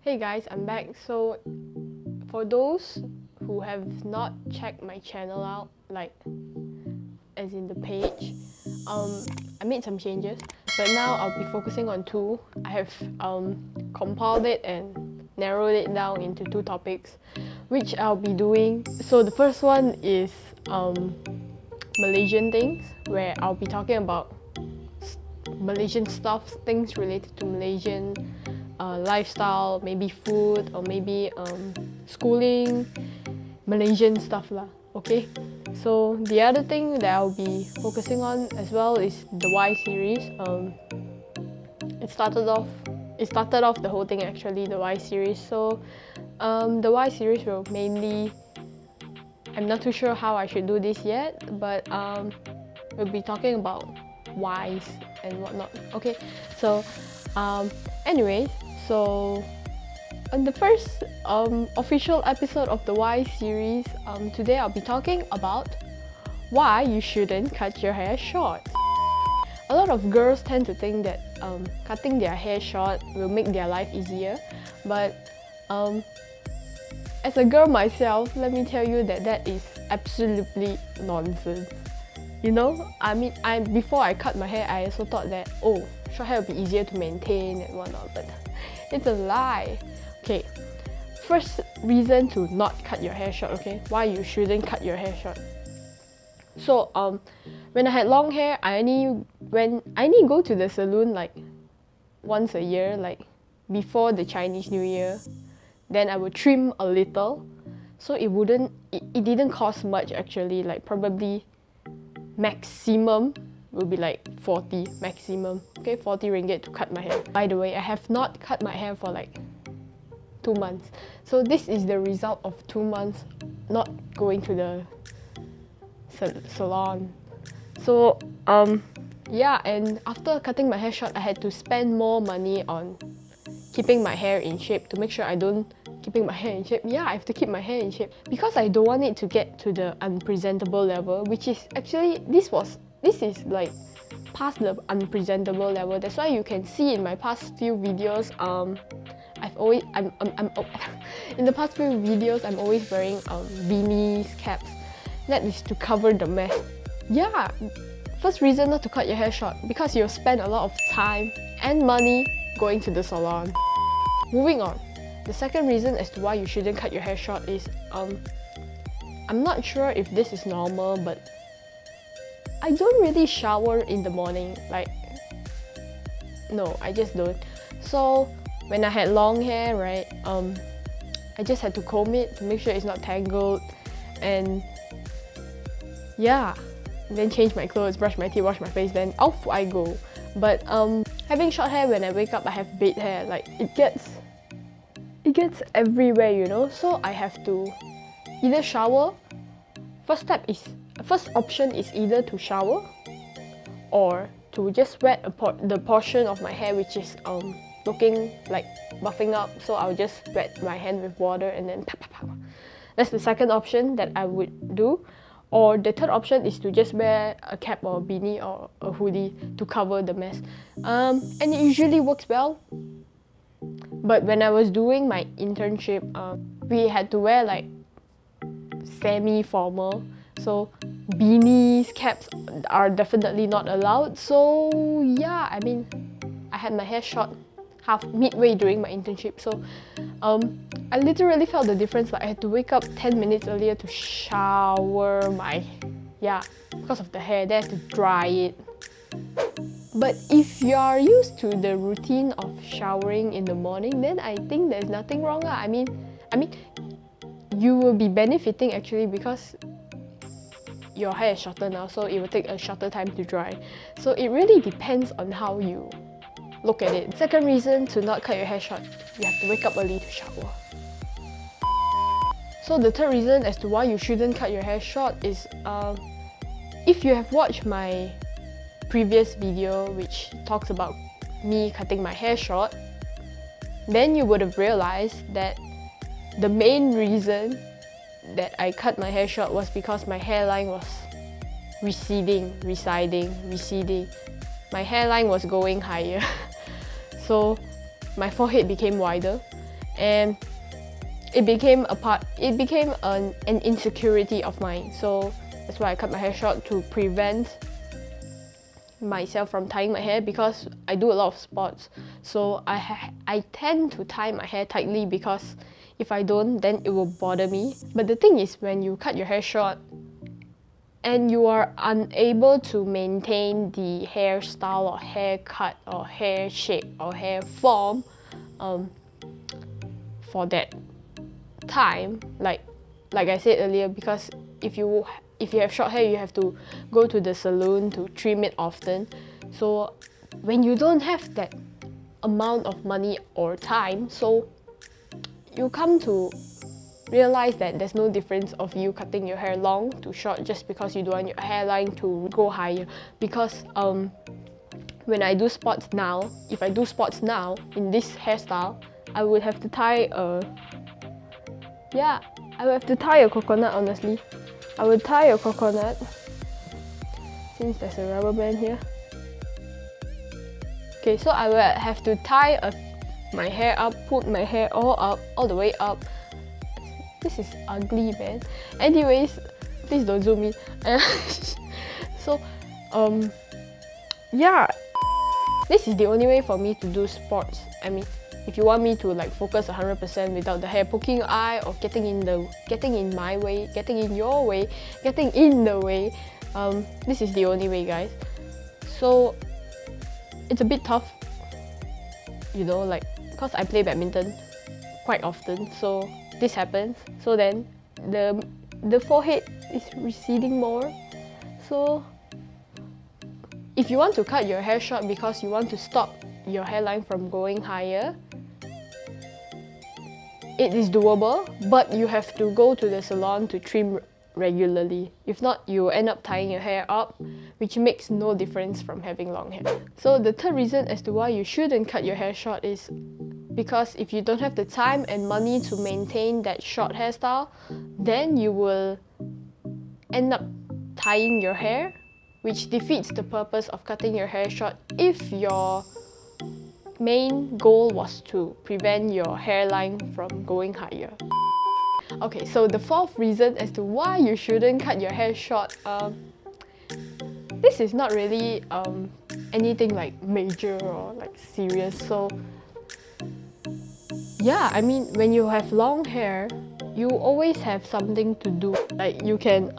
Hey guys, I'm back. So for those who have not checked my channel out, like as in the page, I made some changes, but now I'll be focusing on two. I have compiled it and narrowed it down into two topics, which I'll be doing. So the first one is Malaysian things, where I'll be talking about Malaysian stuff, things related to Malaysian lifestyle, maybe food, or maybe schooling, Malaysian stuff lah. Okay, so the other thing that I'll be focusing on as well is the Y series. It started off the whole thing actually, the Y series. So the Y series will mainly, I'm not too sure how I should do this yet, but we'll be talking about whys and whatnot. Okay, so anyways, so on the first official episode of the Y series, today I'll be talking about why you shouldn't cut your hair short. A lot of girls tend to think that cutting their hair short will make their life easier, but as a girl myself, let me tell you that that is absolutely nonsense. You know, I mean, before I cut my hair, I also thought that, oh, short hair will be easier to maintain and whatnot, but it's a lie. Okay, first reason to not cut your hair short, okay? Why you shouldn't cut your hair short. So, when I had long hair, I only go to the salon like once a year, like before the Chinese New Year. Then I would trim a little, so it didn't cost much actually, like probably maximum will be like 40 maximum, okay, 40 ringgit to cut my hair. By the way, I have not cut my hair for like 2 months, so this is the result of 2 months not going to the salon. So yeah, and after cutting my hair short, I had to spend more money on keeping my hair in shape to make sure I don't keeping my hair in shape. Yeah, I have to keep my hair in shape because I don't want it to get to the unpresentable level, which is actually this is like past the unpresentable level. That's why you can see in my past few videos, I'm in the past few videos I'm always wearing beanies, caps. That is to cover the mess. Yeah, first reason not to cut your hair short, because you'll spend a lot of time and money going to the salon. Moving on, the second reason as to why you shouldn't cut your hair short is I'm not sure if this is normal, but I don't really shower in the morning. Like, no, I just don't. So when I had long hair, right, I just had to comb it to make sure it's not tangled, and yeah, then change my clothes, brush my teeth, wash my face, then off I go. But having short hair, when I wake up, I have bed hair, like it gets everywhere, you know. So I have to either shower. First option is either to shower or to just wet the portion of my hair which is looking like buffing up. So I'll just wet my hand with water and then pa pa pa. That's the second option that I would do. Or the third option is to just wear a cap or a beanie or a hoodie to cover the mess. And it usually works well. But when I was doing my internship, we had to wear like semi-formal. So beanies, caps are definitely not allowed. So yeah, I mean, I had my hair short midway during my internship. So I literally felt the difference. Like I had to wake up 10 minutes earlier to shower because of the hair. Then I had to dry it. But if you are used to the routine of showering in the morning, then I think there's nothing wrong. I mean, you will be benefiting actually, because your hair is shorter now, so it will take a shorter time to dry. So it really depends on how you look at it. Second reason to not cut your hair short, you have to wake up early to shower. So the third reason as to why you shouldn't cut your hair short is if you have watched my previous video which talks about me cutting my hair short, then you would have realized that the main reason that I cut my hair short was because my hairline was receding. My hairline was going higher. So my forehead became wider, and it became an insecurity of mine. So that's why I cut my hair short, to prevent myself from tying my hair, because I do a lot of sports. So I tend to tie my hair tightly, because if I don't, then it will bother me. But the thing is, when you cut your hair short and you are unable to maintain the hairstyle or haircut or hair shape or hair form for that time, like I said earlier, because if you have short hair, you have to go to the salon to trim it often. So when you don't have that amount of money or time, so you come to realize that there's no difference of you cutting your hair long to short just because you don't want your hairline to go higher. Because when I do sports now, if I do sports now in this hairstyle, I would have to tie a coconut, honestly. I would tie a coconut, since there's a rubber band here. Okay, so I will have to tie my hair up, put my hair all up, all the way up. This is ugly, man. Anyways, please don't zoom in. So, yeah, this is the only way for me to do sports. I mean, if you want me to like focus 100% without the hair poking your eye or getting in the way, this is the only way, guys. So it's a bit tough, you know, like, because I play badminton quite often, so this happens. So then the forehead is receding more. So if you want to cut your hair short because you want to stop your hairline from going higher, it is doable, but you have to go to the salon to trim regularly. If not, you will end up tying your hair up, which makes no difference from having long hair. So the third reason as to why you shouldn't cut your hair short is because if you don't have the time and money to maintain that short hairstyle, then you will end up tying your hair, which defeats the purpose of cutting your hair short if your main goal was to prevent your hairline from going higher. Okay, so the fourth reason as to why you shouldn't cut your hair short, this is not really anything like major or like serious. So yeah, I mean, when you have long hair, you always have something to do. Like you can,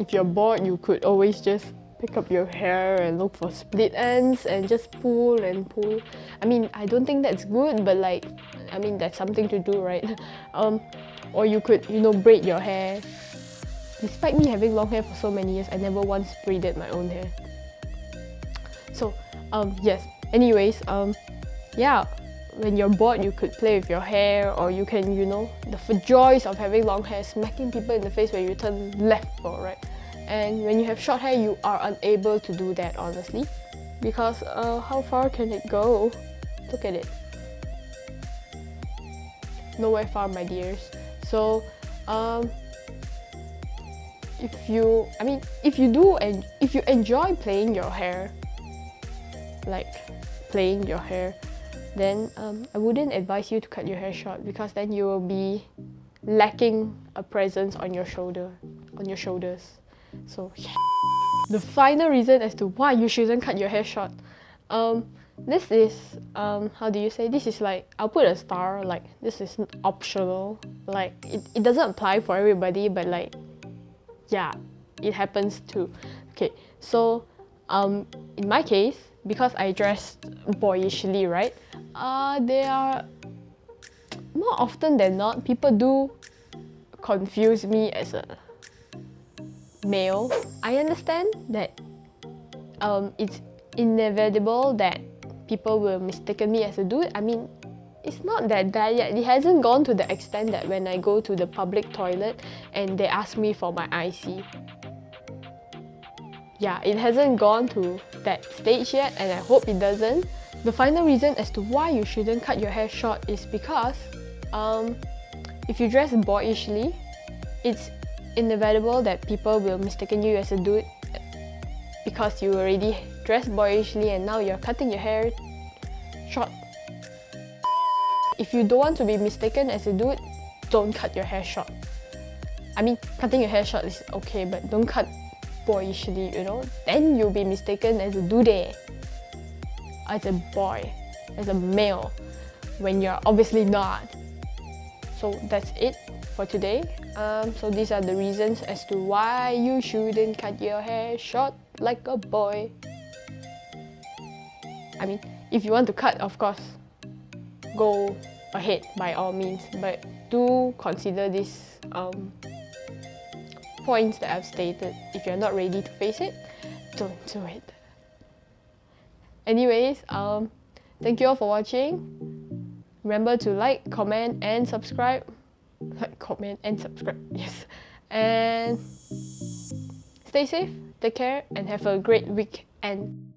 if you're bored, you could always just pick up your hair and look for split ends and just pull and pull. I mean, I don't think that's good, but like, I mean, that's something to do, right? Or you could, you know, braid your hair. Despite me having long hair for so many years, I never once braided my own hair. So, yes. Anyways, yeah, when you're bored, you could play with your hair, or you can, you know, the joys of having long hair, smacking people in the face when you turn left or right. And when you have short hair, you are unable to do that, honestly, because how far can it go? Look at it. Nowhere far, my dears. So, if you enjoy playing your hair, then I wouldn't advise you to cut your hair short, because then you will be lacking a presence on your shoulders. So the final reason as to why you shouldn't cut your hair short, this is how do you say, this is like, I'll put a star, like this is optional, like it doesn't apply for everybody, but like, yeah, it happens too. Okay, so in my case, because I dressed boyishly, right, there are, more often than not, people do confuse me as a male. I understand that it's inevitable that people will mistaken me as a dude. I mean, it's not that bad yet. It hasn't gone to the extent that when I go to the public toilet and they ask me for my IC. Yeah, it hasn't gone to that stage yet, and I hope it doesn't. The final reason as to why you shouldn't cut your hair short is because if you dress boyishly, it's inevitable that people will mistaken you as a dude because you already dressed boyishly and now you're cutting your hair short. if you don't want to be mistaken as a dude, don't cut your hair short. I mean, cutting your hair short is okay, but don't cut boyishly, you know? Then you'll be mistaken as a dude, as a boy, as a male, when you're obviously not. So that's it for today. So these are the reasons as to why you shouldn't cut your hair short like a boy. I mean, if you want to cut, of course, go ahead by all means, but do consider these points that I've stated. If you're not ready to face it, don't do it. Anyways, thank you all for watching. Remember to like, comment, and subscribe. Like, comment, and subscribe. Yes. And stay safe, take care, and have a great weekend.